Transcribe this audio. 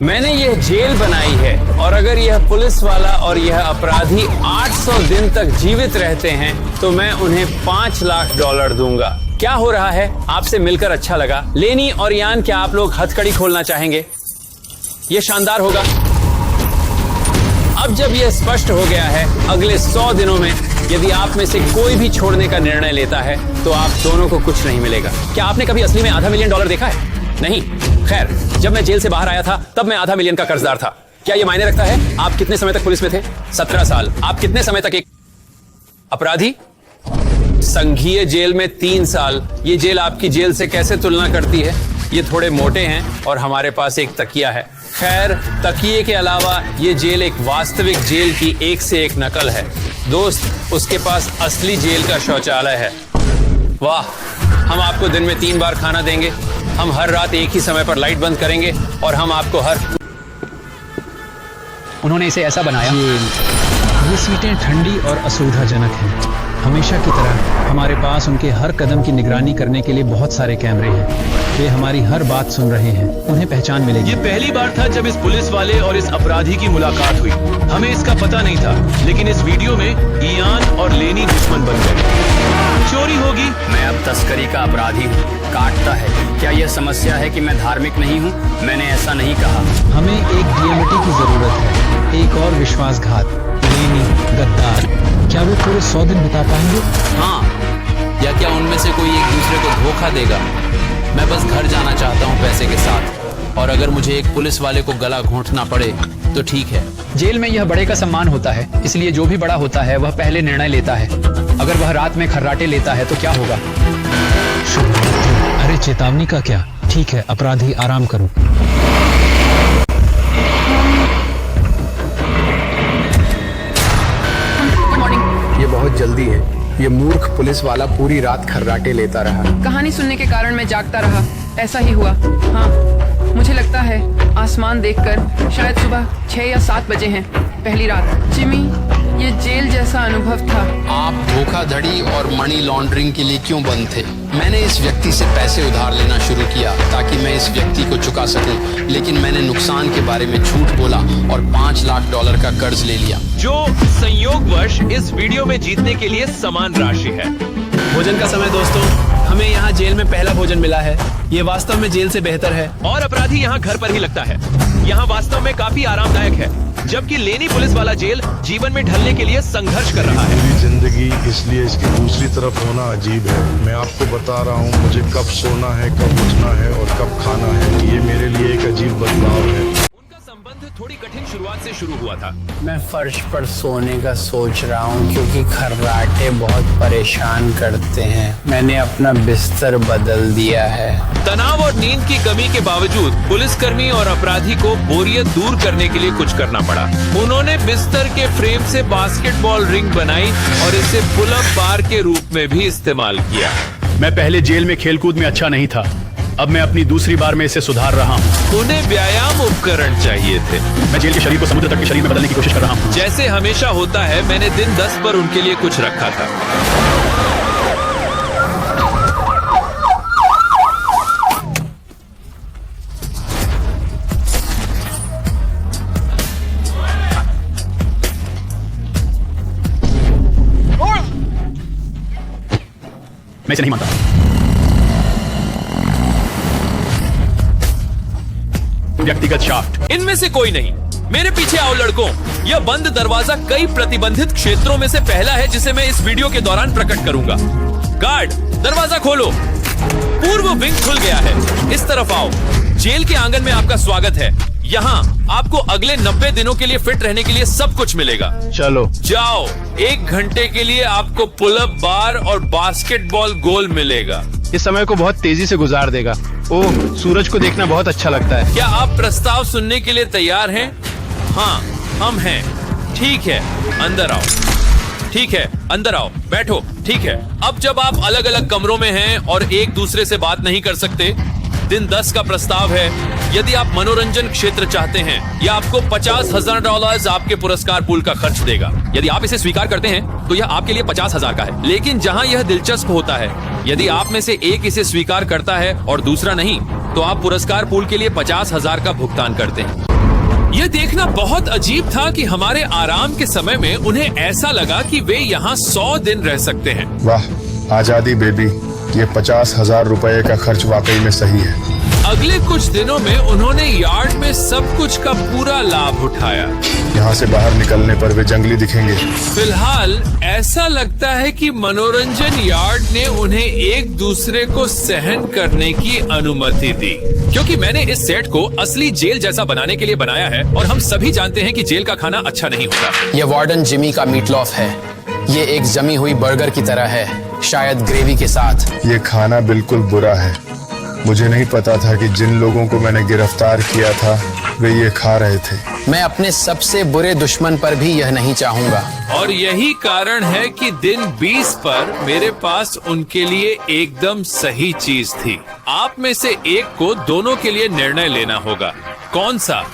मैंने यह जेल बनाई है और अगर यह पुलिस वाला और यह अपराधी 800 दिन तक जीवित रहते हैं तो मैं उन्हें $5 लाख दूंगा। क्या हो रहा है? आपसे मिलकर अच्छा लगा। लेनी और यान, क्या आप लोग हथकड़ी खोलना चाहेंगे? यह शानदार होगा। अब जब यह स्पष्ट हो गया है, अगले 100 दिनों में यदि आप में से कोई भी छोड़ने का निर्णय लेता है तो आप दोनों को कुछ नहीं मिलेगा। क्या आपने कभी असली में $500 मिलियन देखा है? नहीं। खैर, जब मैं जेल से बाहर आया था तब मैं $500 मिलियन का कर्जदार था। क्या यह मायने रखता है? आप कितने समय तक पुलिस में थे? 17 साल। आप कितने समय तक एक अपराधी? संघीय जेल में 3 साल। ये जेल आपकी जेल से कैसे तुलना करती है? ये थोड़े मोटे हैं और हमारे पास एक तकिया है। खैर, तकिए के अलावा ये जेल एक वास्तविक जेल की एक से एक नकल है। दोस्त, उसके पास असली जेल का शौचालय है। वाह, हम आपको दिन में 3 बार खाना देंगे। हम हर रात एक ही समय पर लाइट बंद करेंगे और हम आपको उन्होंने इसे ऐसा बनाया। ये सीटें ठंडी और असुविधाजनक हैं। हमेशा की तरह हमारे पास उनके हर कदम की निगरानी करने के लिए बहुत सारे कैमरे हैं। वे हमारी हर बात सुन रहे हैं। उन्हें पहचान मिलेगी। ये पहली बार था जब इस पुलिस वाले और इस अपराधी की मुलाकात हुई। हमें इसका पता नहीं था, लेकिन इस वीडियो में इयान और लेनी दुश्मन बन गए। चोरी होगी। मैं अब तस्करी का अपराधी हूँ। काटता है। क्या यह समस्या है कि मैं धार्मिक नहीं हूँ? मैंने ऐसा नहीं कहा। हमें एक डीएमटी की जरूरत है। एक और विश्वासघात, लेनी, गद्दार। क्या वो पूरे 100 दिन बिता पाएंगे? हाँ, या क्या उनमें से कोई एक दूसरे को धोखा देगा? मैं बस घर जाना चाहता हूँ पैसे के साथ, और अगर मुझे एक पुलिस वाले को गला घोंटना पड़े तो ठीक है। जेल में यह बड़े का सम्मान होता है, इसलिए जो भी बड़ा होता है वह पहले निर्णय लेता है। अगर वह रात में खर्राटे लेता है तो क्या होगा? अरे चेतावनी का क्या? ठीक है, अपराधी आराम करो। ये बहुत जल्दी है। ये मूर्ख पुलिस वाला पूरी रात खर्राटे लेता रहा। कहानी सुनने के कारण मैं जागता रहा। ऐसा ही हुआ। हाँ, मुझे लगता है आसमान देखकर शायद सुबह 6 या 7 बजे हैं। पहली रात। जिमी, ये जेल जैसा अनुभव था। आप धोखाधड़ी और मनी लॉन्ड्रिंग के लिए क्यों बंद थे? मैंने इस व्यक्ति से पैसे उधार लेना शुरू किया ताकि मैं इस व्यक्ति को चुका सकूं, लेकिन मैंने नुकसान के बारे में झूठ बोला और $5 लाख का कर्ज ले लिया, जो संयोगवश इस वीडियो में जीतने के लिए समान राशि है। भोजन का समय दोस्तों। हमें यहाँ जेल में पहला भोजन मिला है। ये वास्तव में जेल से बेहतर है। और अपराधी यहाँ घर पर ही लगता है। यहाँ वास्तव में काफी आरामदायक है, जबकि लेनी पुलिस वाला जेल जीवन में ढलने के लिए संघर्ष कर रहा है। मेरी जिंदगी इसलिए इसकी दूसरी तरफ होना अजीब है। मैं आपको बता रहा हूँ, मुझे कब सोना है, कब उठना है और कब खाना है। ये मेरे लिए एक अजीब बदलाव है। उनका संबंध थोड़ी कठिन शुरुआत से शुरू हुआ था। मैं फर्श पर सोने का सोच रहा हूँ क्योंकि खर्राटे बहुत परेशान करते हैं। मैंने अपना बिस्तर बदल दिया है। तनाव और नींद की कमी के बावजूद पुलिसकर्मी और अपराधी को बोरियत दूर करने के लिए कुछ करना पड़ा। उन्होंने बिस्तर के फ्रेम से बास्केटबॉल रिंग बनाई और इसे पुल अप बार के रूप में भी इस्तेमाल किया। मैं पहले जेल में खेलकूद में अच्छा नहीं था। अब मैं अपनी दूसरी बार में इसे सुधार रहा हूँ। उन्हें व्यायाम उपकरण चाहिए थे। मैं जेल के शरीर को समुद्र तक के शरीर में बदलने की कोशिश कर रहा हूँ। जैसे हमेशा होता है, मैंने दिन 10 पर उनके लिए कुछ रखा था। मैं इसे नहीं मानता। व्यक्तिगत शाफ्ट। इनमें से कोई नहीं। मेरे पीछे आओ लड़कों। यह बंद दरवाजा कई प्रतिबंधित क्षेत्रों में से पहला है जिसे मैं इस वीडियो के दौरान प्रकट करूंगा। गार्ड, दरवाजा खोलो। पूर्व विंग खुल गया है। इस तरफ आओ। जेल के आंगन में आपका स्वागत है। यहाँ आपको अगले 90 दिनों के लिए फिट रहने के लिए सब कुछ मिलेगा। चलो जाओ। 1 घंटे के लिए आपको पुल अप बार और बास्केटबॉल गोल मिलेगा। इस समय को बहुत तेजी से गुजार देगा। ओह, सूरज को देखना बहुत अच्छा लगता है। क्या आप प्रस्ताव सुनने के लिए तैयार हैं? हाँ, हम हैं। ठीक है, अंदर आओ। ठीक है, अंदर आओ, बैठो। ठीक है, अब जब आप अलग अलग कमरों में हैं और एक दूसरे से बात नहीं कर सकते, दिन 10 का प्रस्ताव है। यदि आप मनोरंजन क्षेत्र चाहते हैं, यह आपको $50,000 आपके पुरस्कार पूल का खर्च देगा। यदि आप इसे स्वीकार करते हैं तो यह आपके लिए 50,000 का है। लेकिन जहां यह दिलचस्प होता है, यदि आप में से एक इसे स्वीकार करता है और दूसरा नहीं, तो आप पुरस्कार पूल के लिए 50,000 का भुगतान करते हैं। यह देखना बहुत अजीब था कि हमारे आराम के समय में उन्हें ऐसा लगा कि वे यहाँ 100 दिन रह सकते हैं। वाह आजादी बेबी, ये 50,000 रुपए का खर्च वाकई में सही है। अगले कुछ दिनों में उन्होंने यार्ड में सब कुछ का पूरा लाभ उठाया। यहाँ से बाहर निकलने पर वे जंगली दिखेंगे। फिलहाल ऐसा लगता है कि मनोरंजन यार्ड ने उन्हें एक दूसरे को सहन करने की अनुमति दी, क्योंकि मैंने इस सेट को असली जेल जैसा बनाने के लिए बनाया है और हम सभी जानते हैं कि जेल का खाना अच्छा नहीं होता। ये वार्डन जिमी का मीटलॉफ है। ये एक जमी हुई बर्गर की तरह है, शायद ग्रेवी के साथ। ये खाना बिल्कुल बुरा है। मुझे नहीं पता था कि जिन लोगों को मैंने गिरफ्तार किया था वे ये खा रहे थे। मैं अपने सबसे बुरे दुश्मन पर भी यह नहीं चाहूंगा। और यही कारण है कि दिन 20 पर मेरे पास उनके लिए एकदम सही चीज थी। आप में से एक को दोनों के लिए निर्णय लेना होगा। कौन सा?